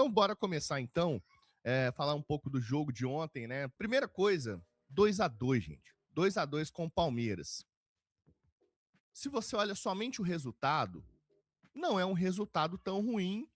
Então, bora começar então, falar um pouco do jogo de ontem, né? Primeira coisa, 2-2, gente. 2-2 com o Palmeiras. Se você olha somente o resultado, não é um resultado tão ruim,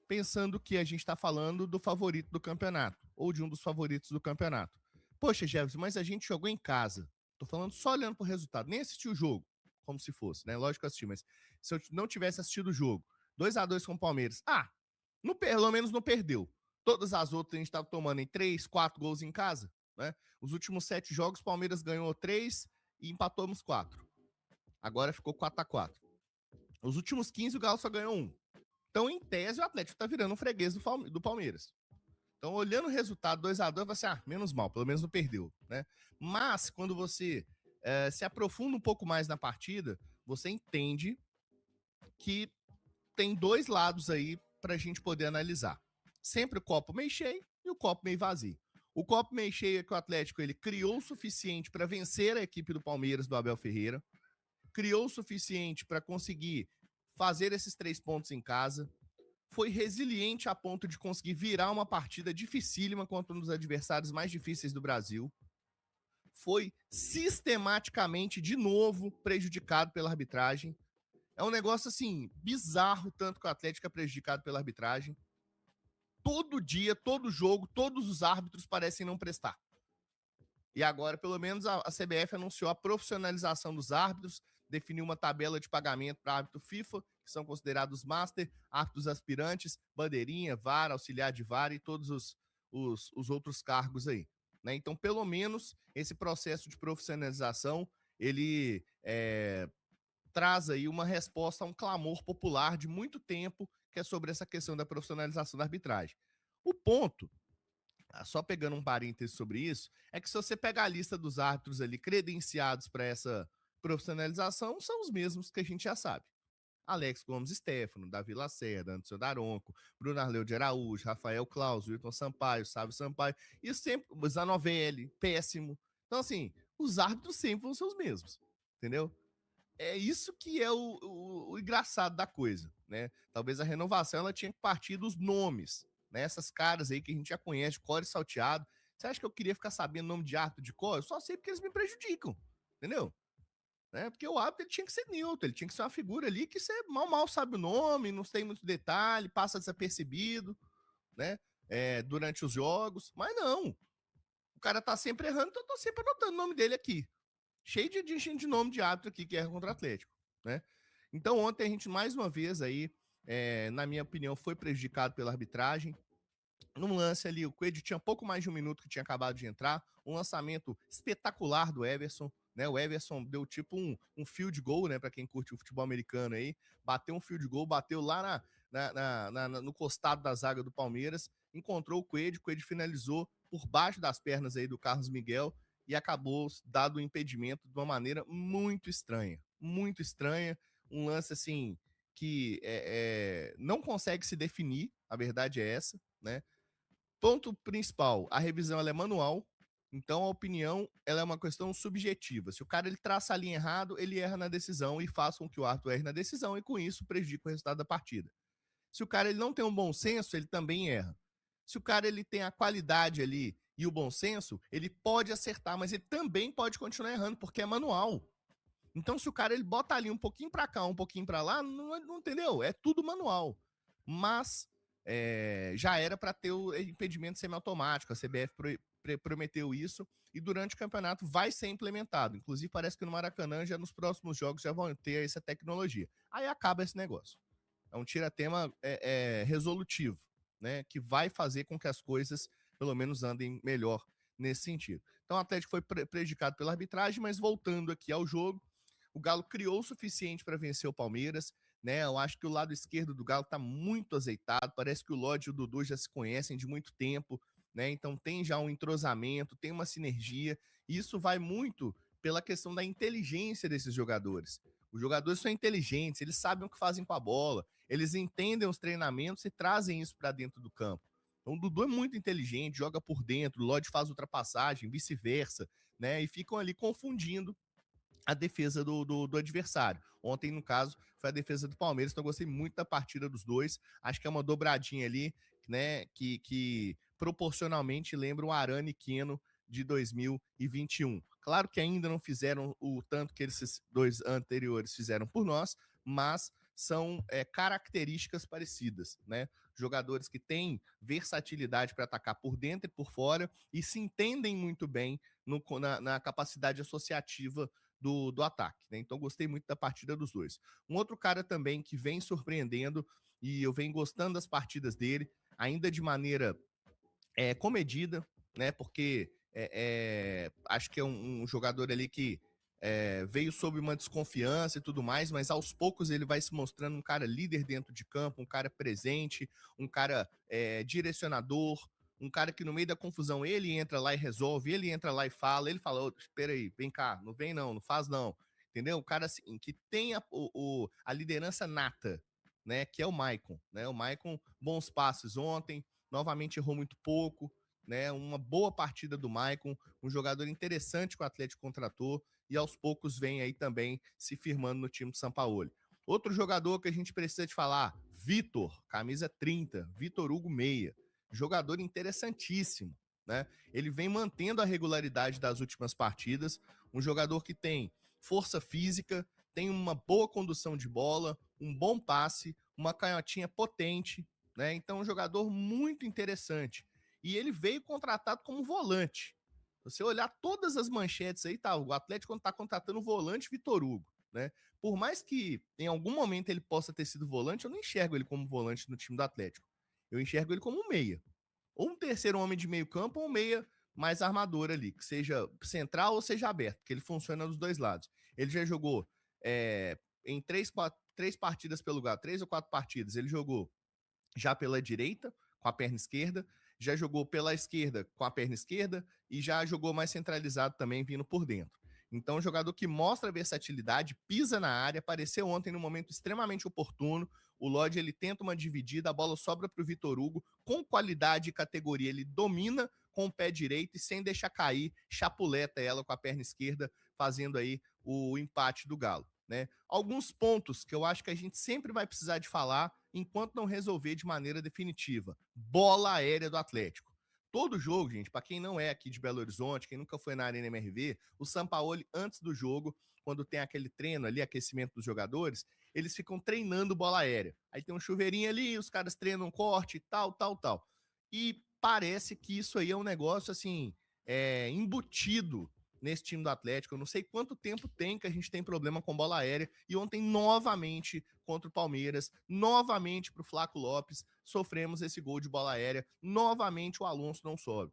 pensando que a gente está falando do favorito do campeonato, ou de um dos favoritos do campeonato. Poxa, Jefferson, mas a gente jogou em casa. Tô falando só olhando pro resultado, nem assisti o jogo, como se fosse, né? Lógico que eu assisti, mas se eu não tivesse assistido o jogo, 2-2 com o Palmeiras, pelo menos não perdeu. Todas as outras a gente estava tomando em 3, 4 gols em casa, né? Os últimos 7 jogos, o Palmeiras ganhou 3 e empatamos 4. Agora ficou 4-4. Os últimos 15, o Galo só ganhou 1. Então, em tese, o Atlético tá virando um freguês do Palmeiras. Então, olhando o resultado 2-2, você, menos mal, pelo menos não perdeu, né? Mas, quando você se aprofunda um pouco mais na partida, você entende que tem dois lados aí pra gente poder analisar. Sempre o copo meio cheio e o copo meio vazio. O copo meio cheio é que o Atlético ele criou o suficiente para vencer a equipe do Palmeiras, do Abel Ferreira, criou o suficiente para conseguir fazer esses 3 pontos em casa, foi resiliente a ponto de conseguir virar uma partida dificílima contra um dos adversários mais difíceis do Brasil, foi sistematicamente, de novo, prejudicado pela arbitragem. É um negócio, assim, bizarro, tanto que o Atlético é prejudicado pela arbitragem. Todo dia, todo jogo, todos os árbitros parecem não prestar. E agora, pelo menos, a CBF anunciou a profissionalização dos árbitros, definiu uma tabela de pagamento para árbitro FIFA, que são considerados master, árbitros aspirantes, bandeirinha, VAR, auxiliar de VAR e todos os outros cargos aí. Né? Então, pelo menos, esse processo de profissionalização, ele traz aí uma resposta a um clamor popular de muito tempo, que é sobre essa questão da profissionalização da arbitragem. O ponto, só pegando um parêntese sobre isso, é que se você pegar a lista dos árbitros ali credenciados para essa profissionalização, são os mesmos que a gente já sabe. Alex Gomes Stefano, Davi Lacerda, Anderson Daronco, Bruno Arleu de Araújo, Rafael Claus, Wilton Sampaio, Sávio Sampaio, e sempre, Zanovelli, péssimo. Então, assim, os árbitros sempre vão ser os mesmos, entendeu? É isso que é o engraçado da coisa, né? Talvez a renovação ela tinha que partir dos nomes, né? Essas caras aí que a gente já conhece, core salteado. Você acha que eu queria ficar sabendo o nome de árbitro de cor? Eu só sei porque eles me prejudicam, entendeu? Né? Porque o árbitro ele tinha que ser neutro, ele tinha que ser uma figura ali que você mal sabe o nome, não tem muito detalhe, passa desapercebido, né? Durante os jogos, mas não. O cara tá sempre errando, então eu tô sempre anotando o nome dele aqui. Cheio de nome de árbitro aqui que erra contra o Atlético, né? Então ontem a gente mais uma vez aí, na minha opinião, foi prejudicado pela arbitragem. Num lance ali, o Coelho tinha pouco mais de um minuto que tinha acabado de entrar, um lançamento espetacular do Everson, né? O Everson deu tipo um field goal, né? Para quem curte o futebol americano aí, bateu um field goal, bateu lá no costado da zaga do Palmeiras, encontrou o Coelho finalizou por baixo das pernas aí do Carlos Miguel e acabou dado o impedimento de uma maneira muito estranha, um lance assim que não consegue se definir, a verdade é essa, né? Ponto principal, a revisão ela é manual, então a opinião ela é uma questão subjetiva. Se o cara ele traça a linha errado, ele erra na decisão e faz com que o árbitro erre na decisão e com isso prejudica o resultado da partida. Se o cara ele não tem um bom senso, ele também erra. Se o cara ele tem a qualidade ali e o bom senso, ele pode acertar, mas ele também pode continuar errando porque é manual. Então se o cara ele bota ali um pouquinho para cá, um pouquinho para lá, não entendeu? É tudo manual. Mas já era para ter o impedimento semiautomático. A CBF prometeu isso e durante o campeonato vai ser implementado. Inclusive, parece que no Maracanã, já nos próximos jogos, já vão ter essa tecnologia. Aí acaba esse negócio. É um tiratema resolutivo, né? Que vai fazer com que as coisas, pelo menos, andem melhor nesse sentido. Então, o Atlético foi prejudicado pela arbitragem, mas voltando aqui ao jogo, o Galo criou o suficiente para vencer o Palmeiras, né? Eu acho que o lado esquerdo do Galo tá muito azeitado. Parece que o Lodge e o Dudu já se conhecem de muito tempo, né? Então tem já um entrosamento, tem uma sinergia. E isso vai muito pela questão da inteligência desses jogadores. Os jogadores são inteligentes, eles sabem o que fazem com a bola, eles entendem os treinamentos e trazem isso para dentro do campo. Então o Dudu é muito inteligente, joga por dentro, o Lodge faz ultrapassagem, vice-versa, né? E ficam ali confundindo a defesa do adversário. Ontem, no caso, foi a defesa do Palmeiras, então eu gostei muito da partida dos dois. Acho que é uma dobradinha ali, né, que proporcionalmente lembra o Arana e Keno de 2021. Claro que ainda não fizeram o tanto que esses dois anteriores fizeram por nós, mas são características parecidas, né? Jogadores que têm versatilidade para atacar por dentro e por fora e se entendem muito bem na capacidade associativa do ataque, né? Então gostei muito da partida dos dois. Um outro cara também que vem surpreendendo e eu venho gostando das partidas dele, ainda de maneira comedida, né? Porque acho que é um jogador ali que veio sob uma desconfiança e tudo mais, mas aos poucos ele vai se mostrando um cara líder dentro de campo, um cara presente, um cara direcionador, um cara que no meio da confusão ele entra lá e resolve, ele entra lá e fala, ele fala, oh, espera aí, vem cá, não vem não faz não, entendeu? Um cara assim, que tem a liderança nata, né, que é o Maicon, né? O Maicon, bons passes ontem, novamente errou muito pouco, né? Uma boa partida do Maicon, um jogador interessante que o Atlético contratou e aos poucos vem aí também se firmando no time do Sampaoli. Outro jogador que a gente precisa de falar, Vitor, camisa 30, Vitor Hugo Meia, jogador interessantíssimo, né? Ele vem mantendo a regularidade das últimas partidas, um jogador que tem força física, tem uma boa condução de bola, um bom passe, uma canhotinha potente, né? Então, um jogador muito interessante. E ele veio contratado como volante. Você olhar todas as manchetes aí, tá? O Atlético está contratando o volante Vitor Hugo, né? Por mais que em algum momento ele possa ter sido volante, eu não enxergo ele como volante no time do Atlético. Eu enxergo ele como um meia. Ou um terceiro homem de meio campo, ou um meia mais armador ali, que seja central ou seja aberto, que ele funciona dos dois lados. Ele já jogou em três partidas pelo lugar, 3 ou 4 partidas. Ele jogou já pela direita, com a perna esquerda, já jogou pela esquerda com a perna esquerda e já jogou mais centralizado também, vindo por dentro. Então, um jogador que mostra versatilidade, pisa na área, apareceu ontem num momento extremamente oportuno. O Lodge, ele tenta uma dividida, a bola sobra para o Vitor Hugo, com qualidade e categoria. Ele domina com o pé direito e sem deixar cair, chapuleta ela com a perna esquerda, fazendo aí o empate do Galo, né? Alguns pontos que eu acho que a gente sempre vai precisar de falar enquanto não resolver de maneira definitiva. Bola aérea do Atlético. Todo jogo, gente, para quem não é aqui de Belo Horizonte, quem nunca foi na Arena MRV, o Sampaoli, antes do jogo, quando tem aquele treino ali, aquecimento dos jogadores, eles ficam treinando bola aérea. Aí tem um chuveirinho ali, os caras treinam um corte, tal, tal, tal. E parece que isso aí é um negócio, assim, embutido nesse time do Atlético. Eu não sei quanto tempo tem que a gente tem problema com bola aérea. E ontem, novamente, contra o Palmeiras, novamente para o Flaco Lopes, sofremos esse gol de bola aérea. Novamente o Alonso não sobe.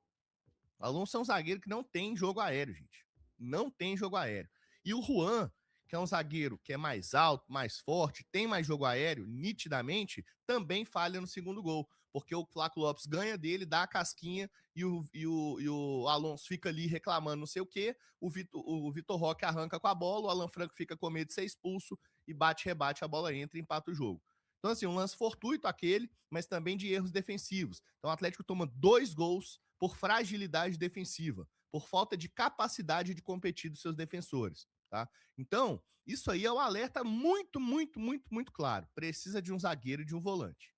O Alonso é um zagueiro que não tem jogo aéreo, gente. Não tem jogo aéreo. E o Juan, que é um zagueiro que é mais alto, mais forte, tem mais jogo aéreo, nitidamente, também falha no segundo gol. Porque o Flaco Lopes ganha dele, dá a casquinha e o Alonso fica ali reclamando não sei o quê. O Vitor Roque arranca com a bola, o Alan Franco fica com medo de ser expulso e bate-rebate, a bola entra e empata o jogo. Então, assim, um lance fortuito aquele, mas também de erros defensivos. Então, o Atlético toma 2 gols por fragilidade defensiva, por falta de capacidade de competir dos seus defensores, tá? Então, isso aí é um alerta muito, muito, muito, muito claro. Precisa de um zagueiro e de um volante.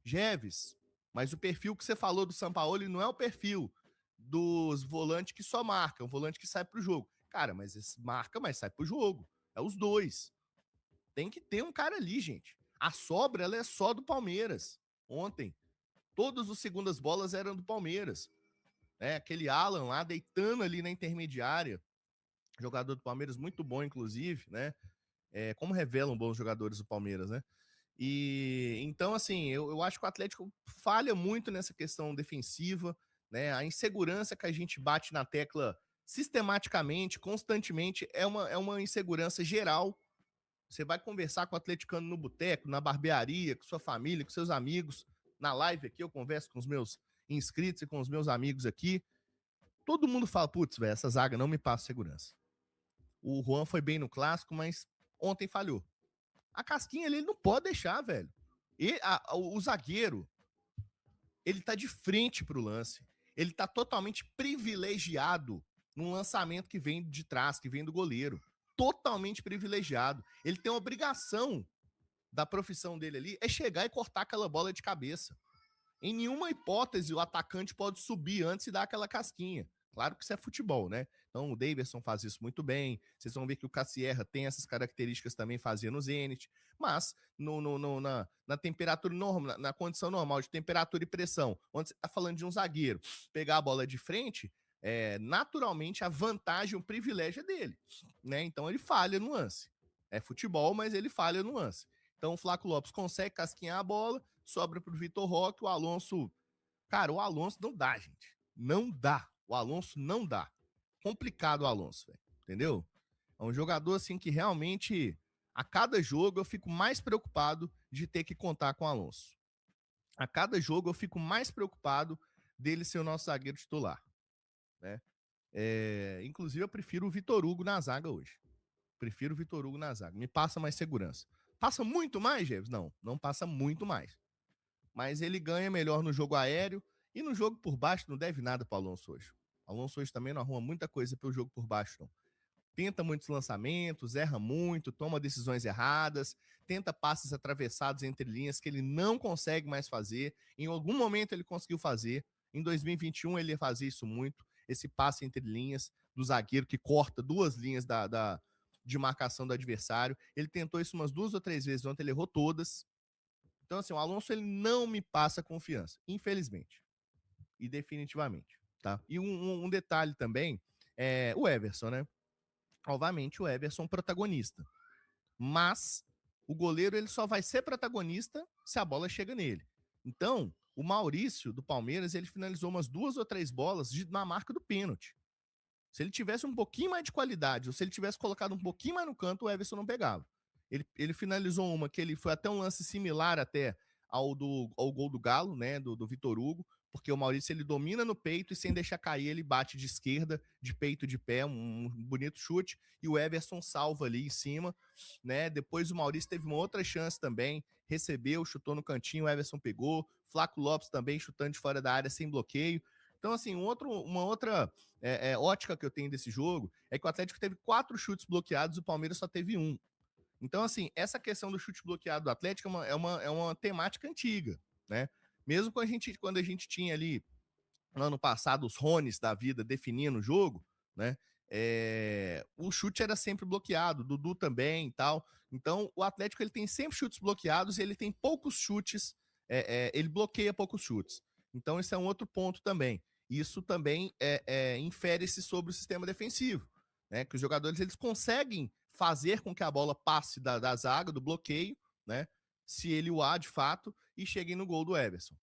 Jeves, mas o perfil que você falou do Sampaoli não é o perfil dos volantes que só marcam, o volante que sai pro jogo. Cara, mas esse marca, mas sai pro jogo. É os dois. Tem que ter um cara ali, gente. A sobra, ela é só do Palmeiras. Ontem, todas as segundas bolas eram do Palmeiras. Aquele Alan lá deitando ali na intermediária. Jogador do Palmeiras muito bom, inclusive, né? Como revelam bons jogadores do Palmeiras, né? E então, assim, eu acho que o Atlético falha muito nessa questão defensiva, né? A insegurança que a gente bate na tecla sistematicamente, constantemente, é uma insegurança geral. Você vai conversar com o atleticano no boteco, na barbearia, com sua família, com seus amigos. Na live aqui, eu converso com os meus inscritos e com os meus amigos aqui. Todo mundo fala, putz, velho, essa zaga não me passa segurança. O Juan foi bem no clássico, mas ontem falhou. A casquinha ali, ele não pode deixar, velho. O zagueiro, ele tá de frente pro lance. Ele tá totalmente privilegiado num lançamento que vem de trás, que vem do goleiro. Totalmente privilegiado. Ele tem a obrigação da profissão dele ali, é chegar e cortar aquela bola de cabeça. Em nenhuma hipótese o atacante pode subir antes e dar aquela casquinha. Claro que isso é futebol, né? Então o Davidson faz isso muito bem. Vocês vão ver que o Cassierra tem essas características também, fazia no Zenit. Mas na temperatura normal, na condição normal de temperatura e pressão, onde você está falando de um zagueiro pegar a bola de frente, naturalmente a vantagem, o privilégio é dele, né? Então ele falha no lance. É futebol, mas ele falha no lance. Então o Flaco Lopes consegue casquinhar a bola, sobra pro Vitor Roque, o Alonso. Cara, o Alonso não dá, gente. Não dá. O Alonso não dá. Complicado o Alonso, velho. Entendeu? É um jogador assim que realmente, a cada jogo, eu fico mais preocupado de ter que contar com o Alonso. A cada jogo eu fico mais preocupado dele ser o nosso zagueiro titular, né? Inclusive, eu prefiro o Vitor Hugo na zaga hoje. Prefiro o Vitor Hugo na zaga. Me passa mais segurança. Passa muito mais, Jeves? Não, não passa muito mais. Mas ele ganha melhor no jogo aéreo e no jogo por baixo não deve nada para o Alonso hoje. O Alonso hoje também não arruma muita coisa pelo jogo por baixo, não. Tenta muitos lançamentos, erra muito, toma decisões erradas, tenta passes atravessados entre linhas que ele não consegue mais fazer. Em algum momento ele conseguiu fazer. Em 2021 ele fazia isso muito, esse passe entre linhas do zagueiro que corta duas linhas de marcação do adversário. Ele tentou isso umas 2 ou 3 vezes, ontem ele errou todas. Então, assim, o Alonso ele não me passa confiança, infelizmente. E definitivamente, tá? E um detalhe também, o Everson, né? Obviamente o Everson protagonista. Mas o goleiro ele só vai ser protagonista se a bola chega nele. Então, o Maurício do Palmeiras, ele finalizou umas 2 ou 3 bolas na marca do pênalti. Se ele tivesse um pouquinho mais de qualidade, ou se ele tivesse colocado um pouquinho mais no canto, o Everson não pegava. Ele finalizou uma que ele foi até um lance similar até ao gol do Galo, né, do Vitor Hugo, porque o Maurício ele domina no peito e sem deixar cair ele bate de esquerda, de peito de pé, um bonito chute, e o Everson salva ali em cima, né? Depois o Maurício teve uma outra chance também, recebeu, chutou no cantinho, o Everson pegou, Flaco Lopes também chutando de fora da área sem bloqueio. Então, assim, uma outra ótica que eu tenho desse jogo é que o Atlético teve 4 chutes bloqueados e o Palmeiras só teve 1. Então, assim, essa questão do chute bloqueado do Atlético é uma temática antiga, né? Mesmo quando a gente tinha ali, no ano passado, os Rones da vida definindo o jogo, né? O chute era sempre bloqueado, o Dudu também e tal. Então, o Atlético ele tem sempre chutes bloqueados e ele tem poucos chutes, ele bloqueia poucos chutes. Então, esse é um outro ponto também. Isso também infere-se sobre o sistema defensivo, né? Que os jogadores eles conseguem fazer com que a bola passe da zaga, do bloqueio, né? Se ele o há de fato, e cheguem no gol do Everson.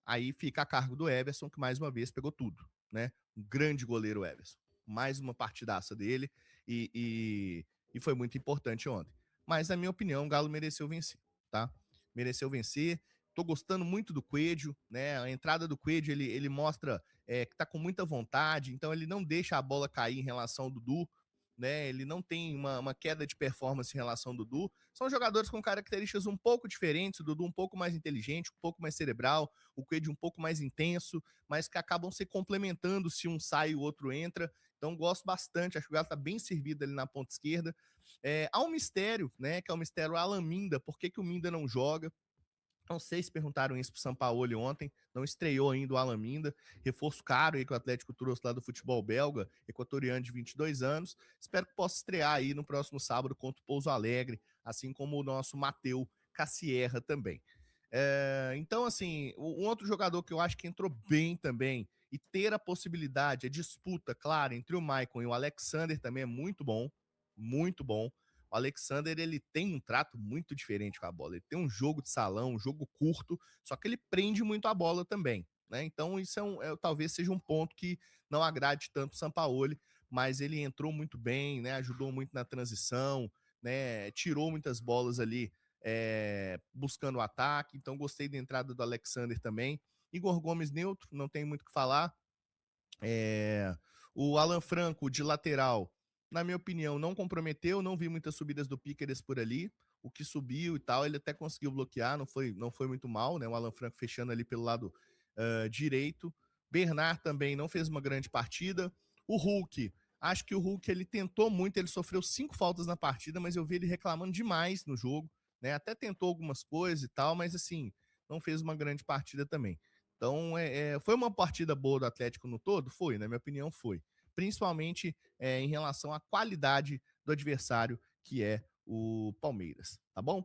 Aí fica a cargo do Everson, que mais uma vez pegou tudo, né? Um grande goleiro Everson. Mais uma partidaça dele e foi muito importante ontem. Mas, na minha opinião, o Galo mereceu vencer, tá? Mereceu vencer. Tô gostando muito do Coelho, né? A entrada do Coelho, ele mostra que tá com muita vontade, então ele não deixa a bola cair em relação ao Dudu, né? Ele não tem uma queda de performance em relação ao Dudu. São jogadores com características um pouco diferentes, o Dudu um pouco mais inteligente, um pouco mais cerebral, o Coelho um pouco mais intenso, mas que acabam se complementando se um sai e o outro entra. Então gosto bastante, acho que o Galo tá bem servido ali na ponta esquerda. Há um mistério, né, que é o mistério Alan Minda, por que o Minda não joga? Não sei se perguntaram isso pro Sampaoli ontem, não estreou ainda o Alan Minda, reforço caro aí que o Atlético trouxe lá do futebol belga, equatoriano de 22 anos. Espero que possa estrear aí no próximo sábado contra o Pouso Alegre, assim como o nosso Mateu Cassierra também. Então, assim, um outro jogador que eu acho que entrou bem também e ter a possibilidade, a disputa, claro, entre o Maicon e o Alexander também é muito bom, muito bom. O Alexander, ele tem um trato muito diferente com a bola. Ele tem um jogo de salão, um jogo curto, só que ele prende muito a bola também, né? Então, isso talvez seja um ponto que não agrade tanto o Sampaoli, mas ele entrou muito bem, né? Ajudou muito na transição, né? Tirou muitas bolas ali buscando o ataque. Então, gostei da entrada do Alexander também. Igor Gomes neutro, não tem muito o que falar. O Alan Franco, de lateral, na minha opinião, não comprometeu, não vi muitas subidas do Piqueres por ali. O que subiu e tal, ele até conseguiu bloquear, não foi muito mal, né? O Alan Franco fechando ali pelo lado direito. Bernard também não fez uma grande partida. O Hulk, acho que o Hulk ele tentou muito, ele sofreu 5 faltas na partida, mas eu vi ele reclamando demais no jogo, né? Até tentou algumas coisas e tal, mas assim, não fez uma grande partida também. Então, foi uma partida boa do Atlético no todo? Foi, na minha opinião, foi. Principalmente em relação à qualidade do adversário, que é o Palmeiras, tá bom?